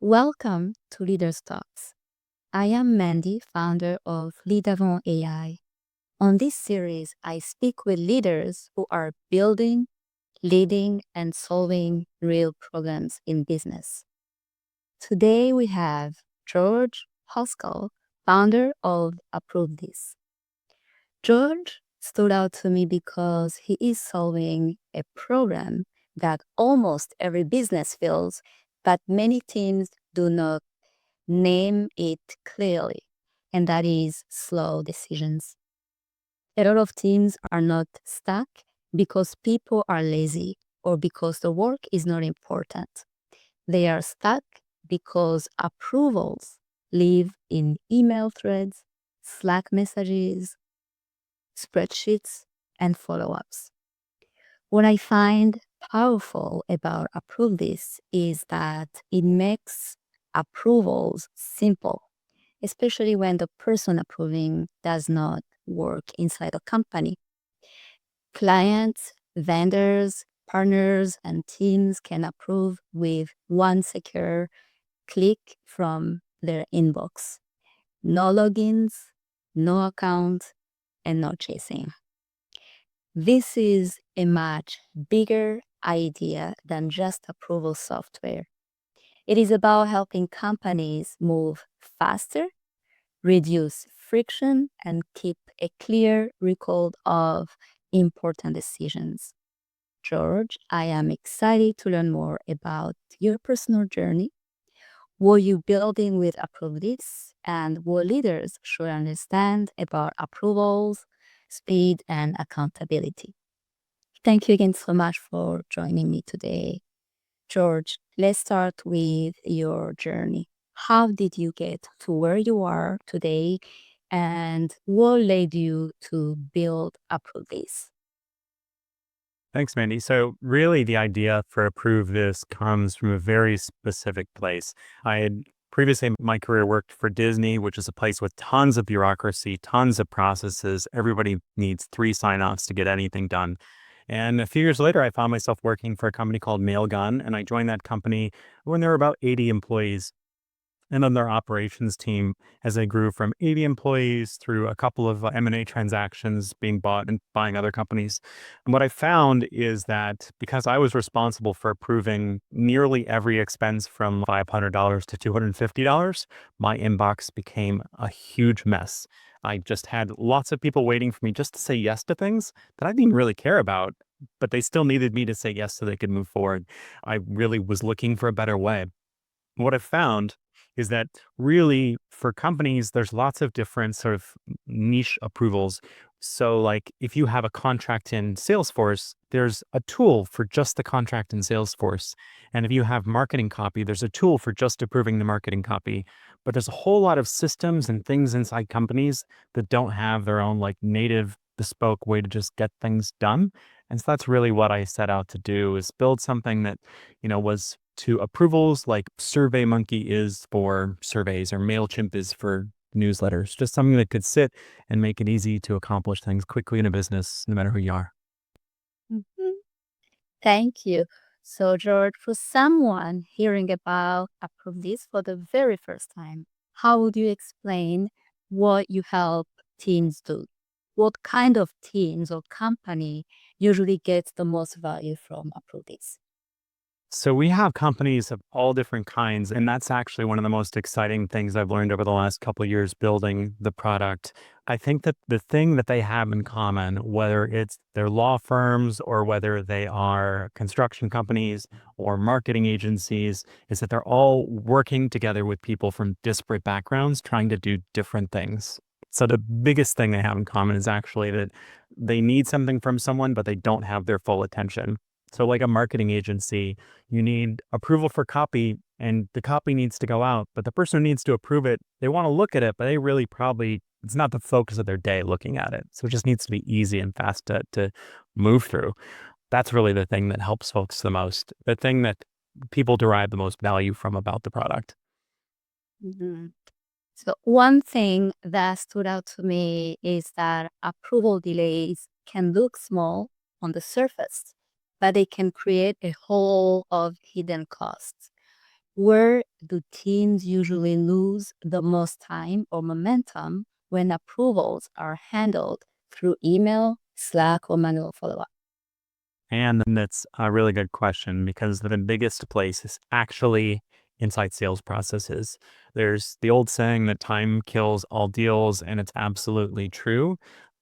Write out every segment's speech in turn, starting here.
Welcome to Leaders Talks. I am Mandy, founder of LeadAvant AI. On this series, I speak with leaders who are building, leading, and solving real problems in business. Today, we have George Haskell, founder of ApproveThis. George stood out to me because he is solving a problem that almost every business feels, but many teams do not name it clearly, and that is slow decisions. A lot of teams are not stuck because people are lazy or because the work is not important. They are stuck because approvals live in email threads, Slack messages, spreadsheets, and follow-ups. What I find powerful about ApproveThis is that it makes approvals simple, especially when the person approving does not work inside a company. Clients, vendors, partners, and teams can approve with one secure click from their inbox. No logins, no account, and no chasing. This is a much bigger idea than just approval software. It is about helping companies move faster, reduce friction, and keep a clear record of important decisions. George, I am excited to learn more about your personal journey. What you building with ApproveThis and what leaders should understand about approvals, speed, and accountability. Thank you again so much for joining me today. George, let's start with your journey. How did you get to where you are today, and what led you to build ApproveThis? Thanks, Mandy. So really the idea for ApproveThis comes from a very specific place. I had previously in my career worked for Disney, which is a place with tons of bureaucracy, tons of processes. Everybody needs 3 sign-offs to get anything done. And a few years later, I found myself working for a company called Mailgun, and I joined that company when there were about 80 employees. And then their operations team, as they grew from 80 employees through a couple of M&A transactions being bought and buying other companies. And what I found is that because I was responsible for approving nearly every expense from $500 to $250, my inbox became a huge mess. I just had lots of people waiting for me just to say yes to things that I didn't really care about, but they still needed me to say yes so they could move forward. I really was looking for a better way. What I've found is that really for companies, there's lots of different sort of niche approvals. So like if you have a contract in Salesforce, there's a tool for just the contract in Salesforce. And if you have marketing copy, there's a tool for just approving the marketing copy. But there's a whole lot of systems and things inside companies that don't have their own like native bespoke way to just get things done. And so that's really what I set out to do, is build something that, was to approvals like SurveyMonkey is for surveys or MailChimp is for newsletters, just something that could sit and make it easy to accomplish things quickly in a business, no matter who you are. Mhm. Thank you. So, George, for someone hearing about ApproveThis for the very first time, how would you explain what you help teams do? What kind of teams or company usually gets the most value from ApproveThis? So we have companies of all different kinds, and that's actually one of the most exciting things I've learned over the last couple of years building the product. I think that the thing that they have in common, whether it's their law firms or whether they are construction companies or marketing agencies, is that they're all working together with people from disparate backgrounds trying to do different things. So the biggest thing they have in common is actually that they need something from someone, but they don't have their full attention. So like a marketing agency, you need approval for copy and the copy needs to go out, but the person who needs to approve it, they want to look at it, but they really probably, it's not the focus of their day looking at it. So it just needs to be easy and fast to move through. That's really the thing that helps folks the most, the thing that people derive the most value from about the product. Mhm. So, one thing that stood out to me is that approval delays can look small on the surface, but they can create a whole of hidden costs. Where do teams usually lose the most time or momentum when approvals are handled through email, Slack, or manual follow-up? And that's a really good question because the biggest place is actually inside sales processes. There's the old saying that time kills all deals, and it's absolutely true.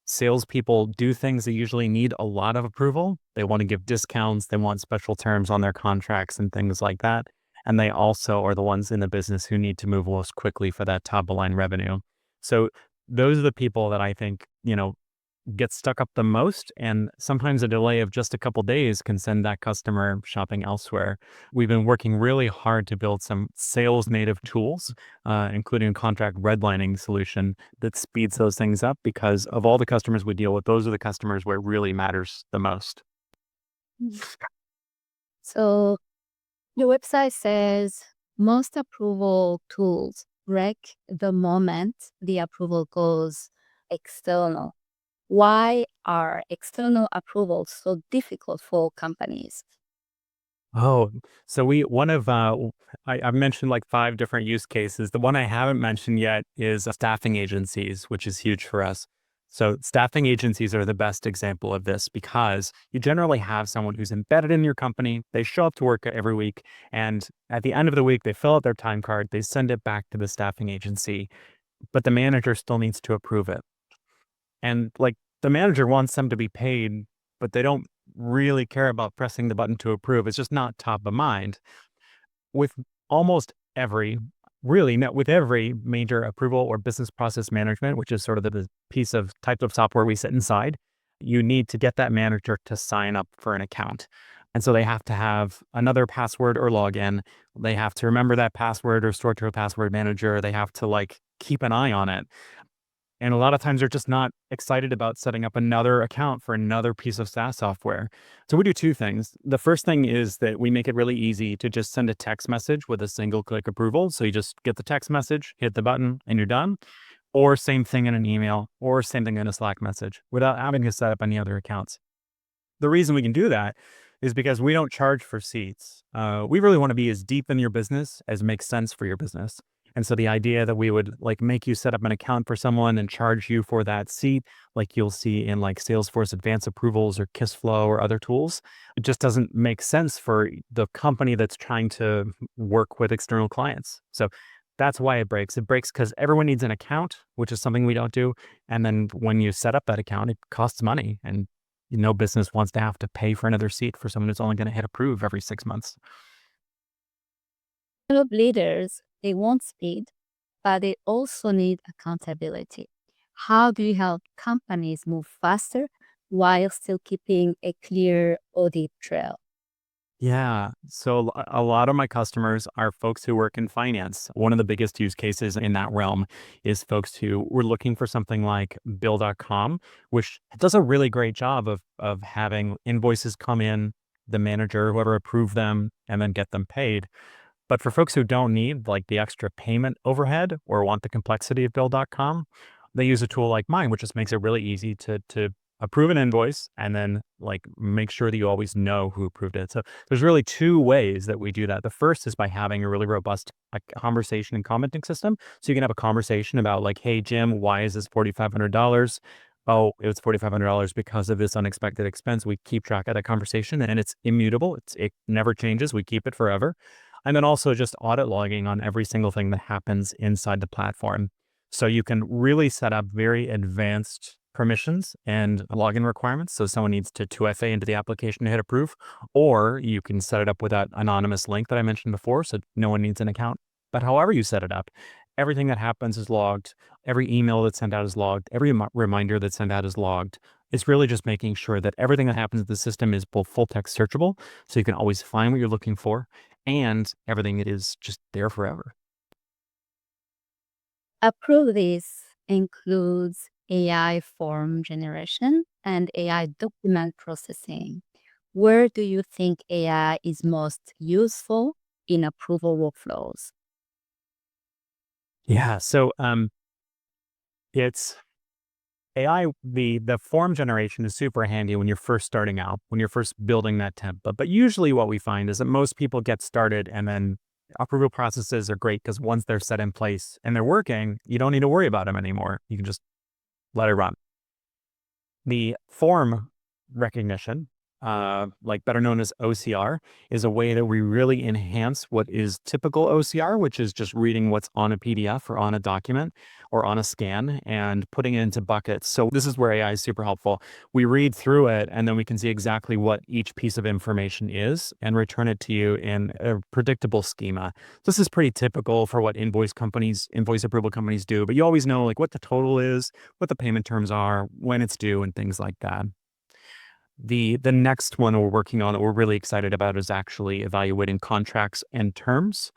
Salespeople do things that usually need a lot of approval. They want to give discounts, they want special terms on their contracts and things like that. And they also are the ones in the business who need to move most quickly for that top line revenue. So those are the people that I think, get stuck up the most, and sometimes a delay of just a couple days can send that customer shopping elsewhere. We've been working really hard to build some sales native tools, including a contract redlining solution that speeds those things up because of all the customers we deal with, those are the customers where it really matters the most. So your website says most approval tools break the moment the approval goes external. Why are external approvals so difficult for companies? Oh, so I've mentioned like 5 different use cases. The one I haven't mentioned yet is staffing agencies, which is huge for us. So staffing agencies are the best example of this because you generally have someone who's embedded in your company. They show up to work every week, and at the end of the week, they fill out their time card, they send it back to the staffing agency, but the manager still needs to approve it. And like the manager wants them to be paid, but they don't really care about pressing the button to approve. It's just not top of mind. With almost every, really, no, with every major approval or business process management, which is sort of the piece of type of software we sit inside, you need to get that manager to sign up for an account. And so they have to have another password or login. They have to remember that password or store to a password manager. They have to like keep an eye on it. And a lot of times they're just not excited about setting up another account for another piece of SaaS software. So we do 2 things. The first thing is that we make it really easy to just send a text message with a single click approval. So you just get the text message, hit the button, and you're done. Or same thing in an email, or same thing in a Slack message without having to set up any other accounts. The reason we can do that is because we don't charge for seats. We really want to be as deep in your business as makes sense for your business. And so the idea that we would like make you set up an account for someone and charge you for that seat, like you'll see in like Salesforce Advanced Approvals or KissFlow or other tools, it just doesn't make sense for the company that's trying to work with external clients. So that's why it breaks. It breaks because everyone needs an account, which is something we don't do. And then when you set up that account, it costs money. And no business wants to have to pay for another seat for someone who's only going to hit approve every 6 months. A lot of leaders, they want speed, but they also need accountability. How do you help companies move faster while still keeping a clear audit trail? Yeah. So a lot of my customers are folks who work in finance. One of the biggest use cases in that realm is folks who were looking for something like Bill.com, which does a really great job of having invoices come in, the manager, whoever approved them, and then get them paid. But for folks who don't need like the extra payment overhead or want the complexity of Bill.com, they use a tool like mine, which just makes it really easy to approve an invoice and then like make sure that you always know who approved it. So there's really 2 ways that we do that. The first is by having a really robust like, conversation and commenting system. So you can have a conversation about like, hey Jim, why is this $4,500? Oh, it was $4,500 because of this unexpected expense. We keep track of that conversation and it's immutable. It never changes. We keep it forever. And then also just audit logging on every single thing that happens inside the platform. So you can really set up very advanced permissions and login requirements. So someone needs to 2FA into the application to hit approve, or you can set it up with that anonymous link that I mentioned before. So no one needs an account. But however you set it up, everything that happens is logged. Every email that's sent out is logged. Every reminder that's sent out is logged. It's really just making sure that everything that happens in the system is both full text searchable. So you can always find what you're looking for and everything is just there forever. ApproveThis includes AI form generation and AI document processing. Where do you think AI is most useful in approval workflows? Yeah. So it's AI, the form generation is super handy when you're first starting out, when you're first building that template. But usually what we find is that most people get started and then Approval processes are great because once they're set in place and they're working, you don't need to worry about them anymore. You can just let it run. The form recognition, like better known as OCR, is a way that we really enhance what is typical OCR, which is just reading what's on a PDF or on a document or on a scan and putting it into buckets. So this is where AI is super helpful. We read through it and then we can see exactly what each piece of information is and return it to you in a predictable schema. This is pretty typical for what invoice approval companies do, but you always know like what the total is, what the payment terms are, when it's due, and things like that. The next one we're working on that we're really excited about is actually evaluating contracts and terms,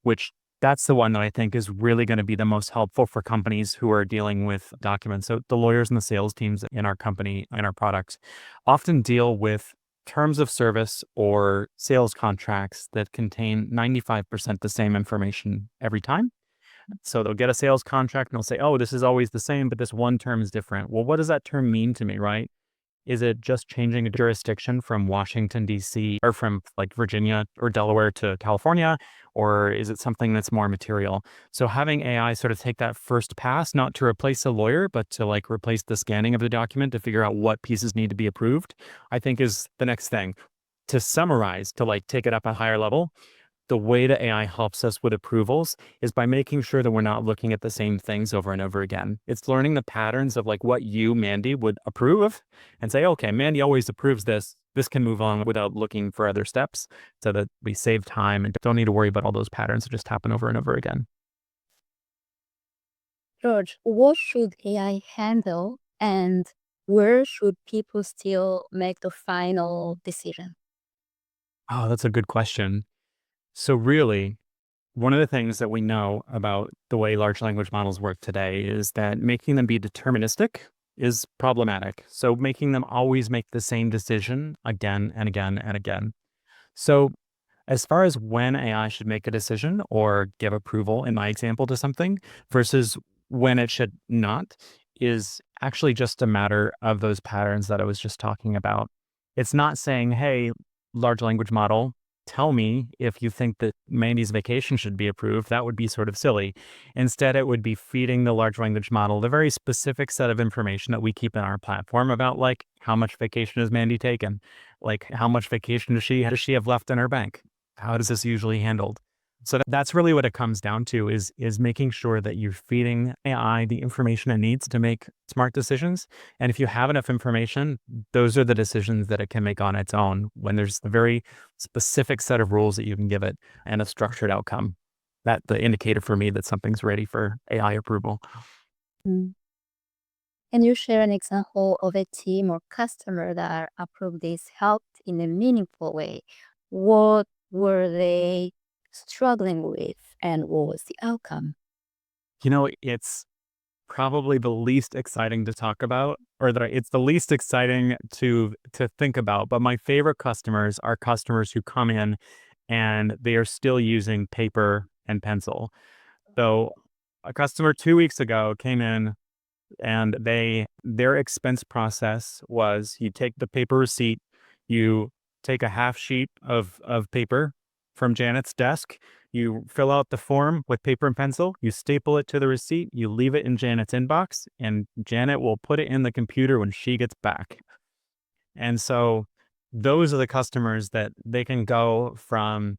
which that's the one that I think is really going to be the most helpful for companies who are dealing with documents. So the lawyers and the sales teams in our company, in our products, often deal with terms of service or sales contracts that contain 95% the same information every time. So they'll get a sales contract and they'll say, oh, this is always the same, but this one term is different. Well, what does that term mean to me, right? Is it just changing a jurisdiction from Washington, D.C., or from like Virginia or Delaware to California? Or is it something that's more material? So having AI sort of take that first pass, not to replace a lawyer, but to like replace the scanning of the document to figure out what pieces need to be approved, I think is the next thing. To summarize, to like take it up a higher level, the way that AI helps us with approvals is by making sure that we're not looking at the same things over and over again. It's learning the patterns of like what you, Mandy, would approve of and say, okay, Mandy always approves this. This can move on without looking for other steps so that we save time and don't need to worry about all those patterns that just happen over and over again. George, what should AI handle and where should people still make the final decision? Oh, that's a good question. So really, one of the things that we know about the way large language models work today is that making them be deterministic is problematic. So making them always make the same decision again and again and again. So as far as when AI should make a decision or give approval, in my example, to something versus when it should not, is actually just a matter of those patterns that I was just talking about. It's not saying, hey, large language model, tell me if you think that Mandy's vacation should be approved. That would be sort of silly. Instead, it would be feeding the large language model the very specific set of information that we keep in our platform about, like, how much vacation has Mandy taken? Like, how much vacation does she have left in her bank? How does this usually handled? So that's really what it comes down to is making sure that you're feeding AI the information it needs to make smart decisions. And if you have enough information, those are the decisions that it can make on its own when there's a very specific set of rules that you can give it and a structured outcome. That the indicator for me that something's ready for AI approval. Mm. Can you share an example of a team or customer that ApproveThis helped in a meaningful way? What were they struggling with and what was the outcome? You know, it's probably the least exciting to talk about, or that it's the least exciting to think about. But my favorite customers are customers who come in and they are still using paper and pencil. So a customer 2 weeks ago came in and their expense process was you take the paper receipt, you take a half sheet of paper from Janet's desk, you fill out the form with paper and pencil, you staple it to the receipt, you leave it in Janet's inbox, and Janet will put it in the computer when she gets back. And so those are the customers that they can go from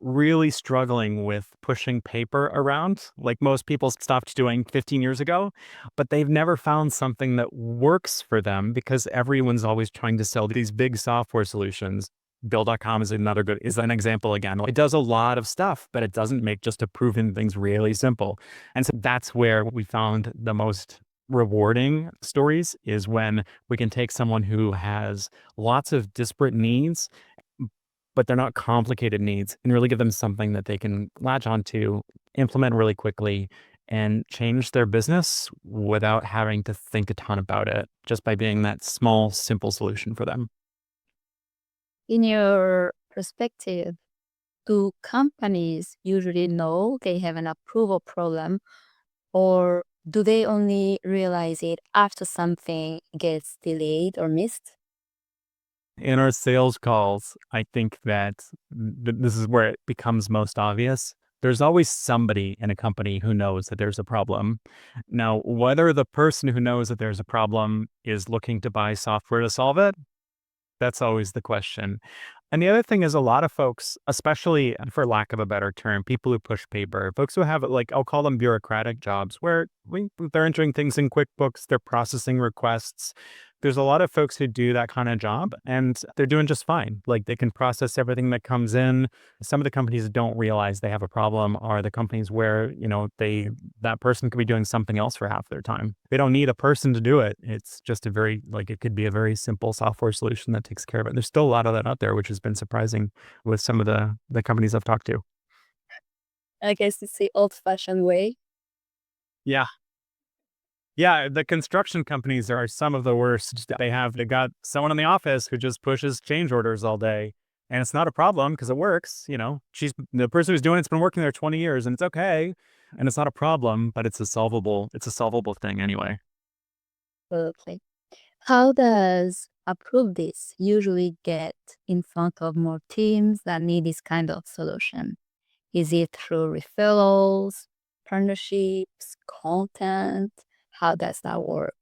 really struggling with pushing paper around, like most people stopped doing 15 years ago, but they've never found something that works for them because everyone's always trying to sell these big software solutions. Bill.com is an example again. It does a lot of stuff, but it doesn't make just approving things really simple. And so that's where we found the most rewarding stories is when we can take someone who has lots of disparate needs, but they're not complicated needs, and really give them something that they can latch onto, implement really quickly, and change their business without having to think a ton about it, just by being that small, simple solution for them. In your perspective, do companies usually know they have an approval problem or do they only realize it after something gets delayed or missed? In our sales calls, I think that this is where it becomes most obvious. There's always somebody in a company who knows that there's a problem. Now, whether the person who knows that there's a problem is looking to buy software to solve it, that's always the question. And the other thing is a lot of folks, especially for lack of a better term, people who push paper, folks who have like, I'll call them bureaucratic jobs where they're entering things in QuickBooks, they're processing requests. There's a lot of folks who do that kind of job and they're doing just fine. Like they can process everything that comes in. Some of the companies that don't realize they have a problem are the companies where, that person could be doing something else for half their time. They don't need a person to do it. It's just it could be a very simple software solution that takes care of it. There's still a lot of that out there, which has been surprising with some of the companies I've talked to. I guess it's the old-fashioned way. Yeah. Yeah, the construction companies are some of the worst. They got someone in the office who just pushes change orders all day. And it's not a problem because it works. The person who's doing it's been working there 20 years and it's okay. And it's not a problem, but it's a solvable thing anyway. Absolutely. How does ApproveThis usually get in front of more teams that need this kind of solution? Is it through referrals, partnerships, content? How does that work?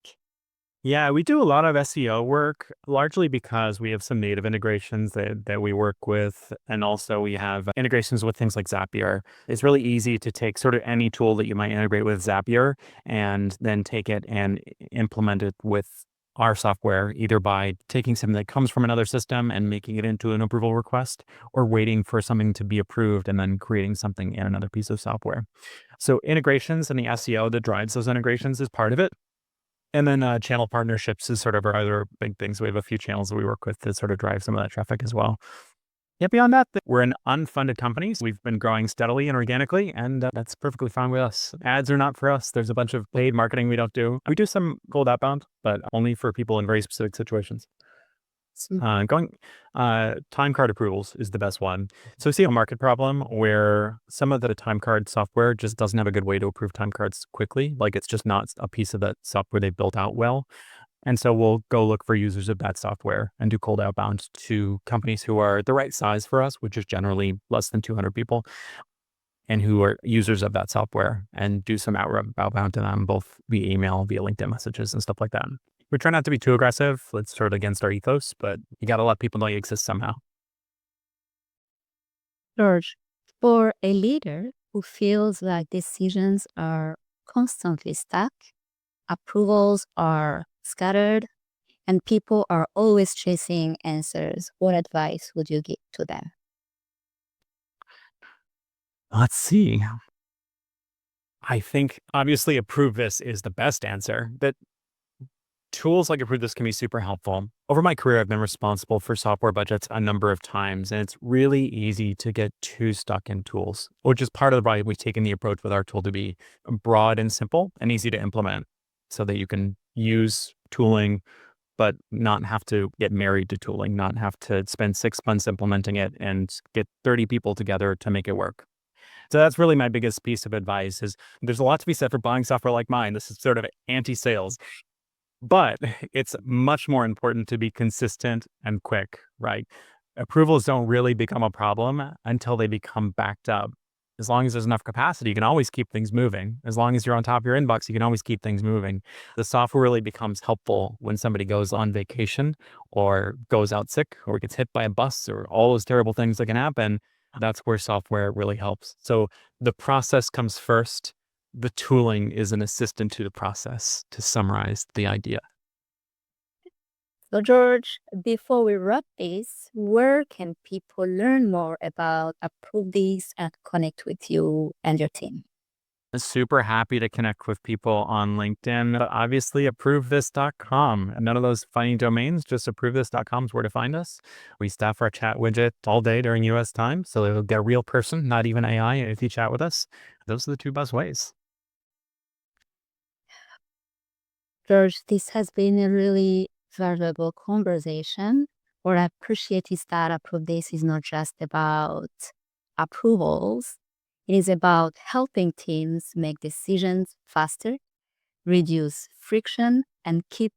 Yeah, we do a lot of SEO work, largely because we have some native integrations that we work with. And also we have integrations with things like Zapier. It's really easy to take sort of any tool that you might integrate with Zapier and then take it and implement it with our software, either by taking something that comes from another system and making it into an approval request, or waiting for something to be approved and then creating something in another piece of software. So integrations and the SEO that drives those integrations is part of it. And then channel partnerships is sort of our other big things. We have a few channels that we work with to sort of drive some of that traffic as well. Yeah, beyond that, we're an unfunded company. So we've been growing steadily and organically, and that's perfectly fine with us. Ads are not for us. There's a bunch of paid marketing we don't do. We do some cold outbound, but only for people in very specific situations. Time card approvals is the best one. So we see a market problem where some of the time card software just doesn't have a good way to approve time cards quickly. Like it's just not a piece of that software they built out well. And so we'll go look for users of that software and do cold outbound to companies who are the right size for us, which is generally less than 200 people, and who are users of that software, and do some outbound to them, both via email, via LinkedIn messages and stuff like that. We try not to be too aggressive. It's sort of against our ethos, but you got to let people know you exist somehow. George, for a leader who feels like decisions are constantly stuck, approvals are scattered, and people are always chasing answers, what advice would you give to them? Let's see. I think obviously ApproveThis is the best answer, but tools like ApproveThis can be super helpful. Over my career, I've been responsible for software budgets a number of times, and it's really easy to get too stuck in tools, which is part of why we've taken the approach with our tool to be broad and simple and easy to implement so that you can use tooling, but not have to get married to tooling, not have to spend 6 months implementing it and get 30 people together to make it work. So that's really my biggest piece of advice is there's a lot to be said for buying software like mine. This is sort of anti-sales. But it's much more important to be consistent and quick, right? Approvals don't really become a problem until they become backed up. As long as there's enough capacity, you can always keep things moving. As long as you're on top of your inbox, you can always keep things moving. The software really becomes helpful when somebody goes on vacation or goes out sick or gets hit by a bus or all those terrible things that can happen. That's where software really helps. So the process comes first. The tooling is an assistant to the process, to summarize the idea. So, George, before we wrap this, where can people learn more about ApproveThis and connect with you and your team? Super happy to connect with people on LinkedIn. But obviously, ApproveThis.com. None of those funny domains, just ApproveThis.com is where to find us. We staff our chat widget all day during US time. So it'll get a real person, not even AI, if you chat with us. Those are the two best ways. George, this has been a really valuable conversation. What I appreciate is that ApproveThis is not just about approvals. It is about helping teams make decisions faster, reduce friction, and keep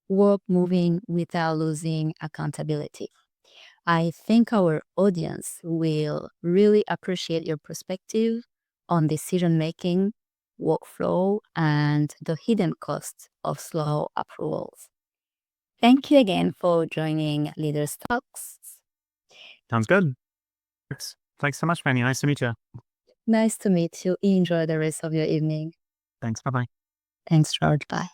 work moving without losing accountability. I think our audience will really appreciate your perspective on decision making, workflow, and the hidden costs of slow approvals. Thank you again for joining Leaders Talks. Sounds good. Thanks so much, Mandy. Nice to meet you. Nice to meet you. Enjoy the rest of your evening. Thanks. Bye-bye. Thanks, George. Bye.